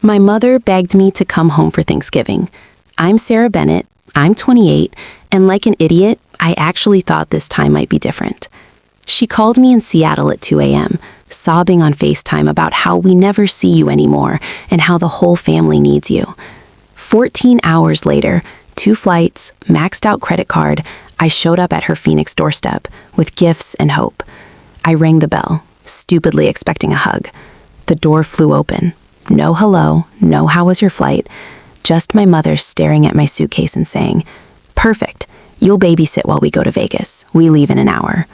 My mother begged me to come home for Thanksgiving. I'm Sarah Bennett, I'm 28, and like an idiot, I actually thought this time might be different. She called me in Seattle at 2 a.m., sobbing on FaceTime about how we never see you anymore and how the whole family needs you. 14 hours later, 2 flights, maxed out credit card, I showed up at her Phoenix doorstep with gifts and hope. I rang the bell, stupidly expecting a hug. The door flew open. No hello, no how was your flight, just my mother staring at my suitcase and saying, "Perfect, you'll babysit while we go to Vegas. We leave in an hour."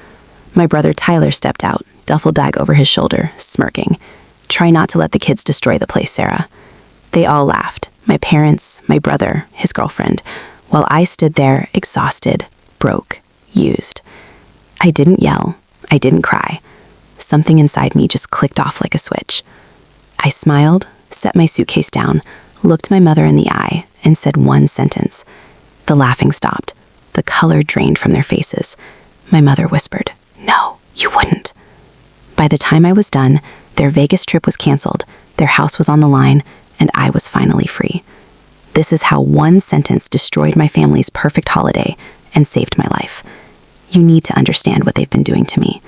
My brother Tyler stepped out, duffel bag over his shoulder, smirking. "Try not to let the kids destroy the place, Sarah." They all laughed, my parents, my brother, his girlfriend, while I stood there, exhausted, broke, used. I didn't yell, I didn't cry. Something inside me just clicked off like a switch. I smiled, set my suitcase down, looked my mother in the eye, and said one sentence. The laughing stopped. The color drained from their faces. My mother whispered, "No, you wouldn't." By the time I was done, their Vegas trip was canceled, their house was on the line, and I was finally free. This is how one sentence destroyed my family's perfect holiday and saved my life. You need to understand what they've been doing to me.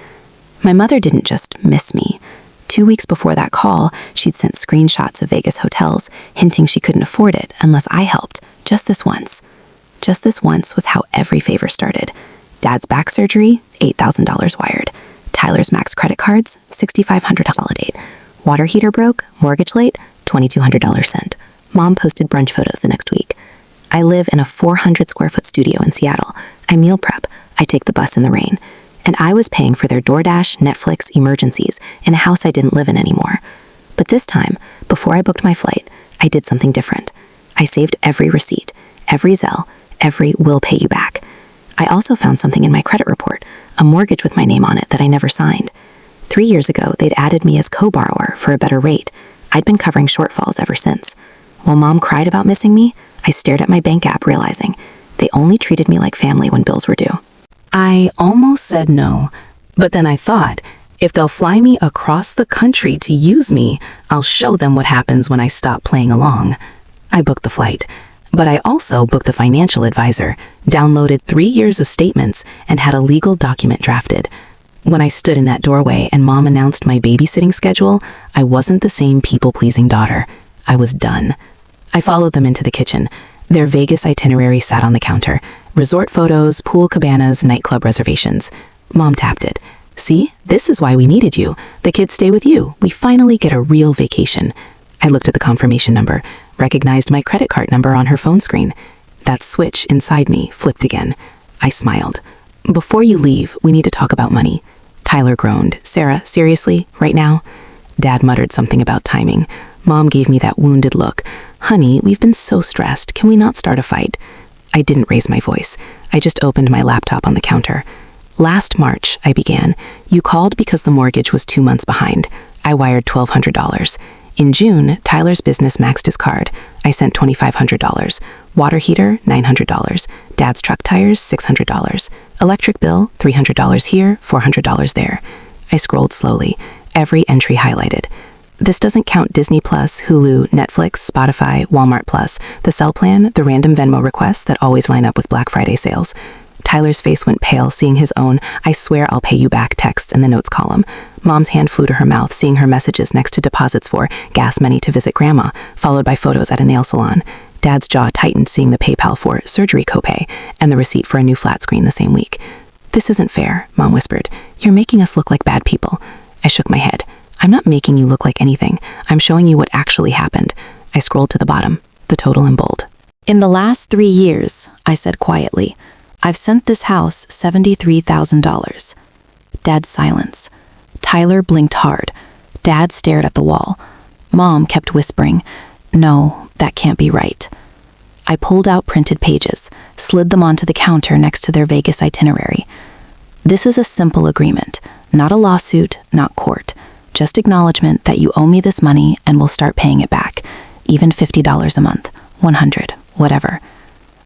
My mother didn't just miss me. 2 weeks before that call, she'd sent screenshots of Vegas hotels, hinting she couldn't afford it unless I helped, just this once. Just this once was how every favor started. Dad's back surgery, $8,000 wired. Tyler's max credit cards, $6,500 holiday. Water heater broke, mortgage late, $2,200 sent. Mom posted brunch photos the next week. I live in a 400 square foot studio in Seattle. I meal prep. I take the bus in the rain. And I was paying for their DoorDash, Netflix, emergencies in a house I didn't live in anymore. But this time, before I booked my flight, I did something different. I saved every receipt, every Zelle, every "will pay you back." I also found something in my credit report, a mortgage with my name on it that I never signed. 3 years ago, they'd added me as co-borrower for a better rate. I'd been covering shortfalls ever since. While Mom cried about missing me, I stared at my bank app realizing they only treated me like family when bills were due. I almost said no, but then I thought, if they'll fly me across the country to use me, I'll show them what happens when I stop playing along. I booked the flight, but I also booked a financial advisor, downloaded 3 years of statements, and had a legal document drafted. When I stood in that doorway and Mom announced my babysitting schedule, I wasn't the same people-pleasing daughter. I was done. I followed them into the kitchen. Their Vegas itinerary sat on the counter. Resort photos, pool cabanas, nightclub reservations. Mom tapped it. "See, this is why we needed you. The kids stay with you. We finally get a real vacation." I looked at the confirmation number, recognized my credit card number on her phone screen. That switch inside me flipped again. I smiled. "Before you leave, we need to talk about money." Tyler groaned. "Sarah, seriously? Right now?" Dad muttered something about timing. Mom gave me that wounded look. "Honey, we've been so stressed. Can we not start a fight?" I didn't raise my voice. I just opened my laptop on the counter. "Last March," I began, "you called because the mortgage was 2 months behind. I wired $1,200. In June, Tyler's business maxed his card. I sent $2,500. Water heater, $900. Dad's truck tires, $600. Electric bill, $300 here, $400 there." I scrolled slowly, every entry highlighted. This doesn't count Disney Plus, Hulu, Netflix, Spotify, Walmart Plus, the cell plan, the random Venmo requests that always line up with Black Friday sales. Tyler's face went pale, seeing his own "I swear I'll pay you back" texts in the notes column. Mom's hand flew to her mouth, seeing her messages next to deposits for gas money to visit Grandma, followed by photos at a nail salon. Dad's jaw tightened, seeing the PayPal for surgery copay and the receipt for a new flat screen the same week. "This isn't fair," Mom whispered. "You're making us look like bad people." I shook my head. "I'm not making you look like anything. I'm showing you what actually happened." I scrolled to the bottom, the total in bold. "In the last 3 years," I said quietly, "I've sent this house $73,000. Dad's silence. Tyler blinked hard. Dad stared at the wall. Mom kept whispering, "No, that can't be right." I pulled out printed pages, slid them onto the counter next to their Vegas itinerary. "This is a simple agreement, not a lawsuit, not court. Just acknowledgement that you owe me this money and will start paying it back, even $50 a month, 100, whatever."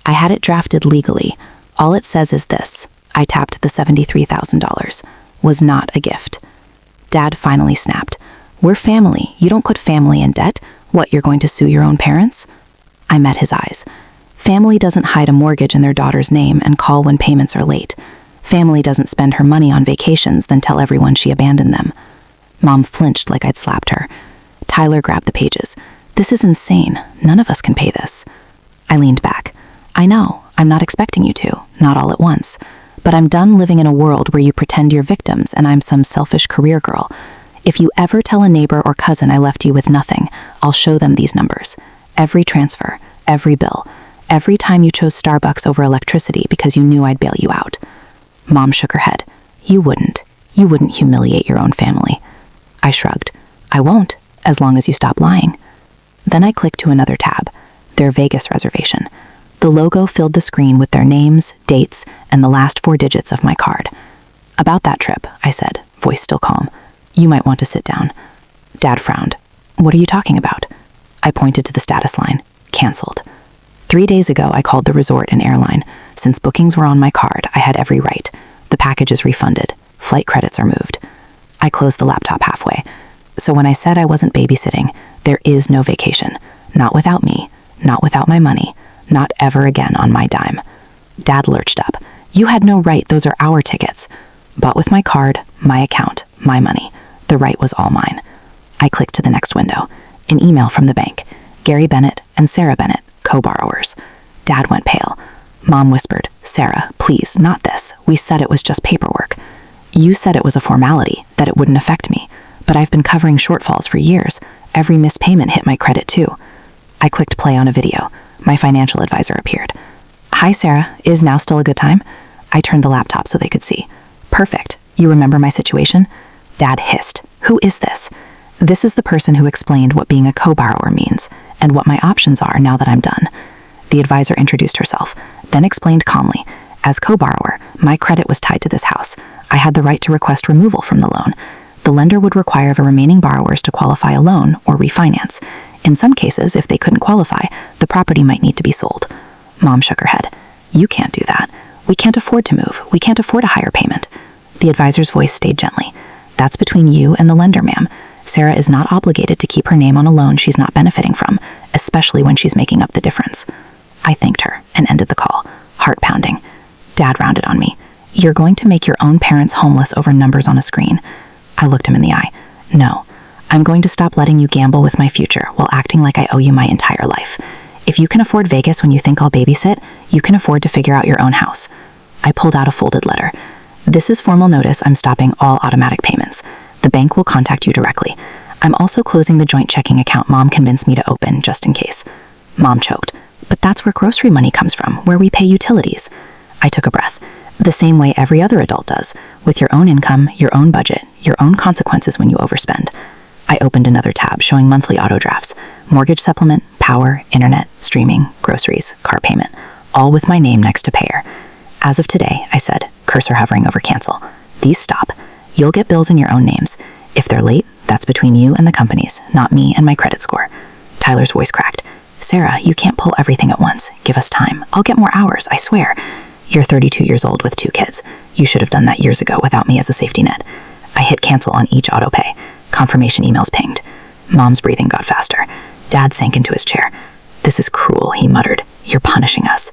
I had it drafted legally. All it says is this. I tapped the $73,000. Was not a gift. Dad finally snapped. "We're family. You don't put family in debt. What, you're going to sue your own parents? I met his eyes. Family doesn't hide a mortgage in their daughter's name and call when payments are late. Family doesn't spend her money on vacations, then tell everyone she abandoned them. Mom flinched like I'd slapped her. Tyler grabbed the pages. This is insane. None of us can pay this. I leaned back. I know, I'm not expecting you to, not all at once. But I'm done living in a world where you pretend you're victims and I'm some selfish career girl. If you ever tell a neighbor or cousin I left you with nothing, I'll show them these numbers. Every transfer, every bill, every time you chose Starbucks over electricity because you knew I'd bail you out. Mom shook her head. You wouldn't. You wouldn't humiliate your own family. I shrugged. I won't, as long as you stop lying. Then I clicked to another tab, their Vegas reservation. The logo filled the screen with their names, dates, and the last 4 digits of my card. About that trip, I said, voice still calm. You might want to sit down. Dad frowned. What are you talking about? I pointed to the status line. Cancelled. 3 days ago, I called the resort and airline. Since bookings were on my card, I had every right. The package is refunded. Flight credits are moved. I closed the laptop halfway. So when I said I wasn't babysitting, there is no vacation. Not without me. Not without my money. Not ever again on my dime. Dad lurched up. You had no right, those are our tickets. Bought with my card, my account, my money. The right was all mine. I clicked to the next window. An email from the bank. Gary Bennett and Sarah Bennett, co-borrowers. Dad went pale. Mom whispered, Sarah, please, not this. We said it was just paperwork. You said it was a formality, that it wouldn't affect me. But I've been covering shortfalls for years. Every missed payment hit my credit too. I clicked play on a video. My financial advisor appeared. Hi, Sarah. Is now still a good time? I turned the laptop so they could see. Perfect. You remember my situation? Dad hissed. Who is this? This is the person who explained what being a co-borrower means and what my options are now that I'm done. The advisor introduced herself, then explained calmly. As co-borrower, my credit was tied to this house. I had the right to request removal from the loan. The lender would require the remaining borrowers to qualify a loan or refinance. In some cases, if they couldn't qualify, the property might need to be sold. Mom shook her head. You can't do that. We can't afford to move. We can't afford a higher payment. The advisor's voice stayed gently. That's between you and the lender, ma'am. Sarah is not obligated to keep her name on a loan she's not benefiting from, especially when she's making up the difference. I thanked her and ended the call, heart pounding. Dad rounded on me. You're going to make your own parents homeless over numbers on a screen. I looked him in the eye. No. I'm going to stop letting you gamble with my future while acting like I owe you my entire life. If you can afford Vegas when you think I'll babysit, you can afford to figure out your own house. I pulled out a folded letter. This is formal notice I'm stopping all automatic payments. The bank will contact you directly. I'm also closing the joint checking account Mom convinced me to open, just in case. Mom choked. But that's where grocery money comes from, where we pay utilities. I took a breath. The same way every other adult does, with your own income, your own budget, your own consequences when you overspend. I opened another tab showing monthly auto drafts, mortgage supplement, power, internet, streaming, groceries, car payment, all with my name next to payer. As of today, I said, cursor hovering over cancel. These stop. You'll get bills in your own names. If they're late, that's between you and the companies, not me and my credit score. Tyler's voice cracked. Sarah, you can't pull everything at once. Give us time. I'll get more hours, I swear. You're 32 years old with 2 kids. You should have done that years ago without me as a safety net. I hit cancel on each autopay. Confirmation emails pinged. Mom's breathing got faster. Dad sank into his chair. This is cruel, he muttered. You're punishing us.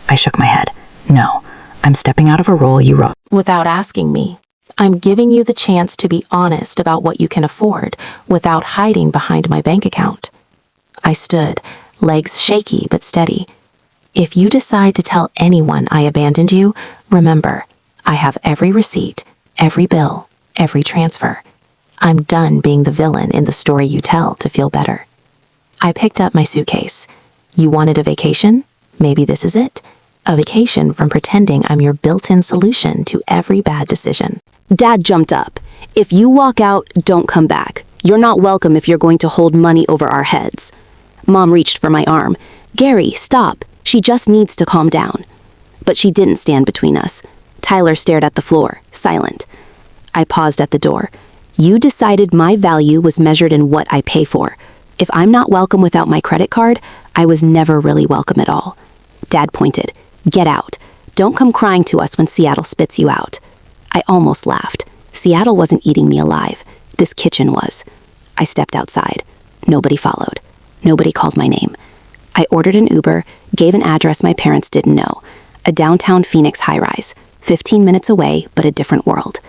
I shook my head. No, I'm stepping out of a role you wrote. Without asking me. I'm giving you the chance to be honest about what you can afford without hiding behind my bank account. I stood, legs shaky but steady. If you decide to tell anyone I abandoned you, remember, I have every receipt, every bill, every transfer. I'm done being the villain in the story you tell to feel better. I picked up my suitcase. You wanted a vacation? Maybe this is it. A vacation from pretending I'm your built-in solution to every bad decision. Dad jumped up. If you walk out, don't come back. You're not welcome if you're going to hold money over our heads. Mom reached for my arm. Gary, stop. She just needs to calm down. But she didn't stand between us. Tyler stared at the floor, silent. I paused at the door. You decided my value was measured in what I pay for. If I'm not welcome without my credit card, I was never really welcome at all. Dad pointed. Get out. Don't come crying to us when Seattle spits you out. I almost laughed. Seattle wasn't eating me alive. This kitchen was. I stepped outside. Nobody followed. Nobody called my name. I ordered an Uber, gave an address my parents didn't know. A downtown Phoenix high-rise, 15 minutes away, but a different world.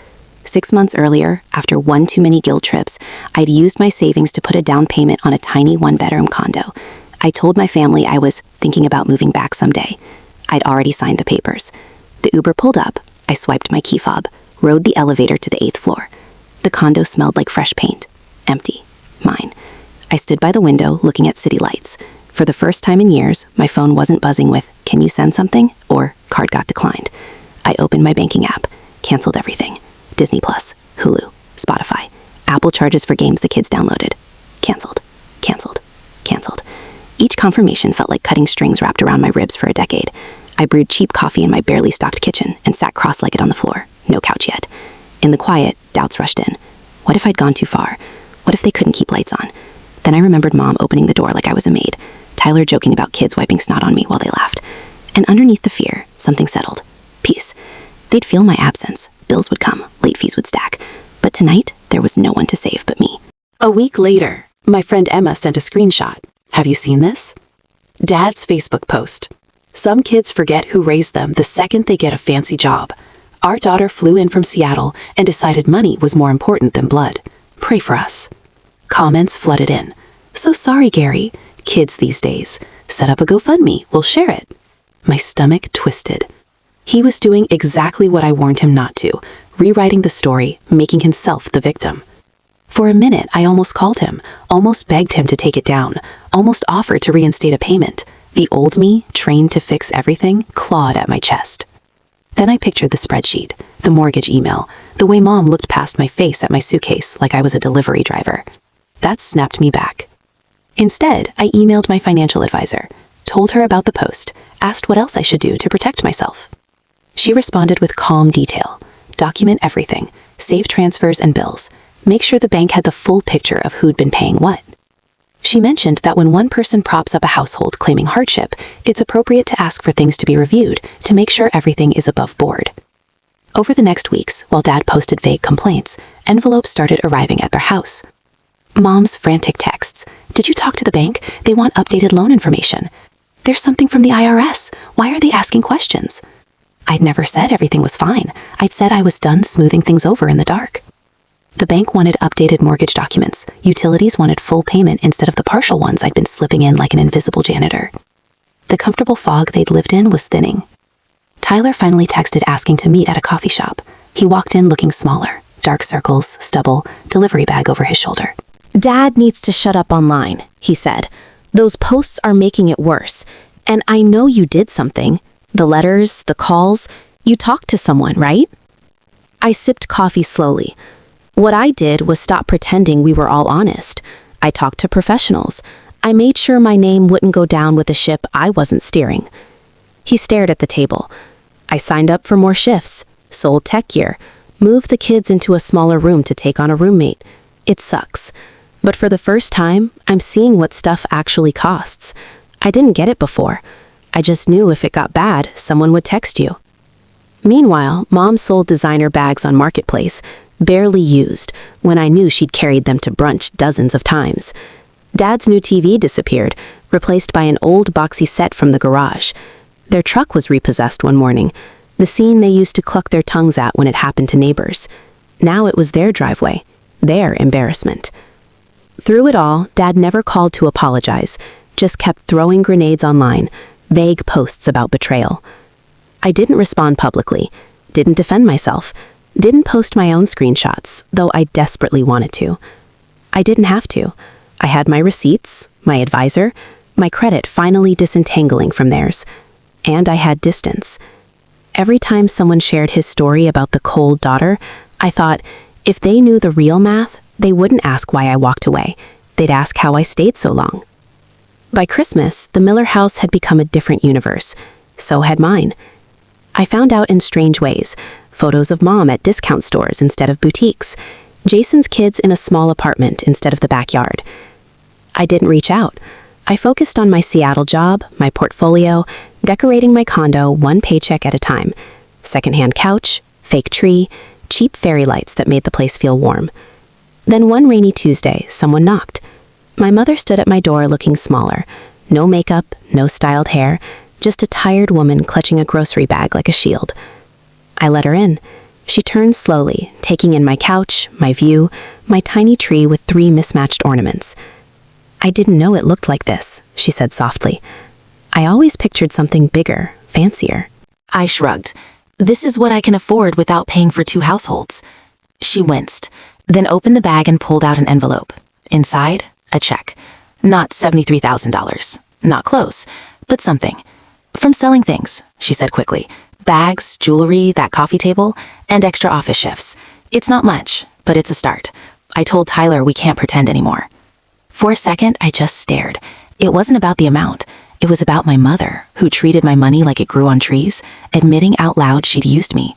6 months earlier, after one too many guilt trips, I'd used my savings to put a down payment on a tiny one-bedroom condo. I told my family I was thinking about moving back someday. I'd already signed the papers. The Uber pulled up, I swiped my key fob, rode the elevator to the 8th floor. The condo smelled like fresh paint. Empty. Mine. I stood by the window looking at city lights. For the first time in years, my phone wasn't buzzing with, "Can you send something?" or "Card got declined." I opened my banking app, canceled everything. Disney Plus, Hulu, Spotify, Apple charges for games the kids downloaded. Canceled. Canceled. Canceled. Each confirmation felt like cutting strings wrapped around my ribs for a decade. I brewed cheap coffee in my barely stocked kitchen and sat cross-legged on the floor. No couch yet. In the quiet, doubts rushed in. What if I'd gone too far? What if they couldn't keep lights on? Then I remembered Mom opening the door like I was a maid, Tyler joking about kids wiping snot on me while they laughed. And underneath the fear, something settled. Peace. They'd feel my absence. Bills would come. Late fees would stack. But tonight, there was no one to save but me. A week later, my friend Emma sent a screenshot. Have you seen this? Dad's Facebook post. Some kids forget who raised them the second they get a fancy job. Our daughter flew in from Seattle and decided money was more important than blood. Pray for us. Comments flooded in. So sorry, Gary. Kids these days. Set up a GoFundMe. We'll share it. My stomach twisted. He was doing exactly what I warned him not to, rewriting the story, making himself the victim. For a minute, I almost called him, almost begged him to take it down, almost offered to reinstate a payment. The old me, trained to fix everything, clawed at my chest. Then I pictured the spreadsheet, the mortgage email, the way Mom looked past my face at my suitcase like I was a delivery driver. That snapped me back. Instead, I emailed my financial advisor, told her about the post, asked what else I should do to protect myself. She responded with calm detail. Document everything, save transfers and bills, make sure the bank had the full picture of who'd been paying what. She mentioned that when one person props up a household claiming hardship, it's appropriate to ask for things to be reviewed to make sure everything is above board. Over the next weeks, while Dad posted vague complaints, envelopes started arriving at their house. Mom's frantic texts. Did you talk to the bank? They want updated loan information. There's something from the IRS. Why are they asking questions? I'd never said everything was fine. I'd said I was done smoothing things over in the dark. The bank wanted updated mortgage documents. Utilities wanted full payment instead of the partial ones I'd been slipping in like an invisible janitor. The comfortable fog they'd lived in was thinning. Tyler finally texted asking to meet at a coffee shop. He walked in looking smaller, dark circles, stubble, delivery bag over his shoulder. Dad needs to shut up online, he said. Those posts are making it worse. And I know you did something. The letters, the calls. You talked to someone, right? I sipped coffee slowly. What I did was stop pretending we were all honest. I talked to professionals. I made sure my name wouldn't go down with a ship I wasn't steering. He stared at the table. I signed up for more shifts, sold tech gear, moved the kids into a smaller room to take on a roommate. It sucks. But for the first time, I'm seeing what stuff actually costs. I didn't get it before. I just knew if it got bad, someone would text you. Meanwhile, Mom sold designer bags on Marketplace, barely used, when I knew she'd carried them to brunch dozens of times. Dad's new TV disappeared, replaced by an old boxy set from the garage. Their truck was repossessed one morning, the scene they used to cluck their tongues at when it happened to neighbors. Now it was their driveway, their embarrassment. Through it all, Dad never called to apologize, just kept throwing grenades online, vague posts about betrayal. I didn't respond publicly, didn't defend myself, didn't post my own screenshots, though I desperately wanted to. I didn't have to. I had my receipts, my advisor, my credit finally disentangling from theirs. And I had distance. Every time someone shared his story about the cold daughter, I thought, if they knew the real math, they wouldn't ask why I walked away. They'd ask how I stayed so long. By Christmas, the Miller house had become a different universe. So had mine. I found out in strange ways. Photos of Mom at discount stores instead of boutiques. Jason's kids in a small apartment instead of the backyard. I didn't reach out. I focused on my Seattle job, my portfolio, decorating my condo one paycheck at a time. Secondhand couch, fake tree, cheap fairy lights that made the place feel warm. Then one rainy Tuesday, someone knocked. My mother stood at my door looking smaller. No makeup, no styled hair, just a tired woman clutching a grocery bag like a shield. I let her in. She turned slowly, taking in my couch, my view, my tiny tree with 3 mismatched ornaments. "I didn't know it looked like this," she said softly. "I always pictured something bigger, fancier." I shrugged. "This is what I can afford without paying for 2 households." She winced, then opened the bag and pulled out an envelope. Inside, a check. Not $73,000. Not close, but something. "From selling things," she said quickly. "Bags, jewelry, that coffee table, and extra office shifts. It's not much, but it's a start. I told Tyler we can't pretend anymore." For a second, I just stared. It wasn't about the amount. It was about my mother, who treated my money like it grew on trees, admitting out loud she'd used me.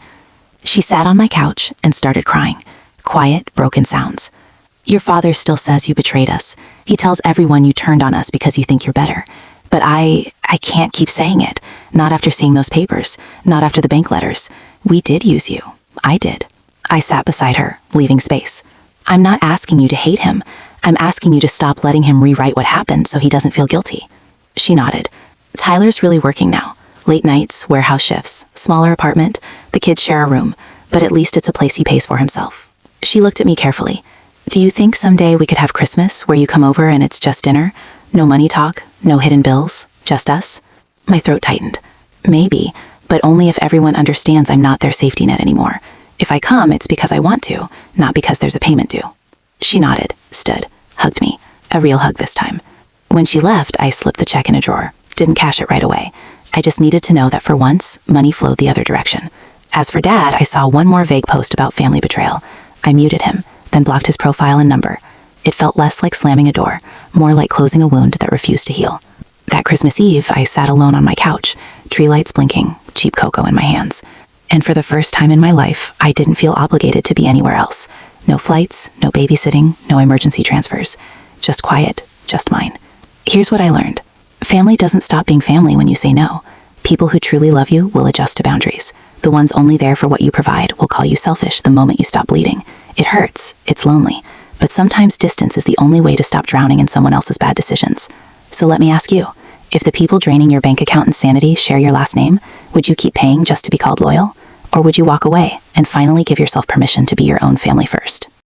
She sat on my couch and started crying. Quiet, broken sounds. "Your father still says you betrayed us. He tells everyone you turned on us because you think you're better. But I can't keep saying it. Not after seeing those papers. Not after the bank letters. We did use you. I did." I sat beside her, leaving space. "I'm not asking you to hate him. I'm asking you to stop letting him rewrite what happened so he doesn't feel guilty." She nodded. "Tyler's really working now. Late nights, warehouse shifts, smaller apartment. The kids share a room, but at least it's a place he pays for himself." She looked at me carefully. "Do you think someday we could have Christmas where you come over and it's just dinner? No money talk, no hidden bills, just us?" My throat tightened. "Maybe, but only if everyone understands I'm not their safety net anymore. If I come, it's because I want to, not because there's a payment due." She nodded, stood, hugged me. A real hug this time. When she left, I slipped the check in a drawer. Didn't cash it right away. I just needed to know that for once, money flowed the other direction. As for Dad, I saw one more vague post about family betrayal. I muted him, then blocked his profile and number. It felt less like slamming a door, more like closing a wound that refused to heal. That Christmas Eve, I sat alone on my couch, tree lights blinking, cheap cocoa in my hands. And for the first time in my life, I didn't feel obligated to be anywhere else. No flights, no babysitting, no emergency transfers. Just quiet, just mine. Here's what I learned. Family doesn't stop being family when you say no. People who truly love you will adjust to boundaries. The ones only there for what you provide will call you selfish the moment you stop bleeding. It hurts, it's lonely, but sometimes distance is the only way to stop drowning in someone else's bad decisions. So let me ask you, if the people draining your bank account and sanity share your last name, would you keep paying just to be called loyal? Or would you walk away and finally give yourself permission to be your own family first?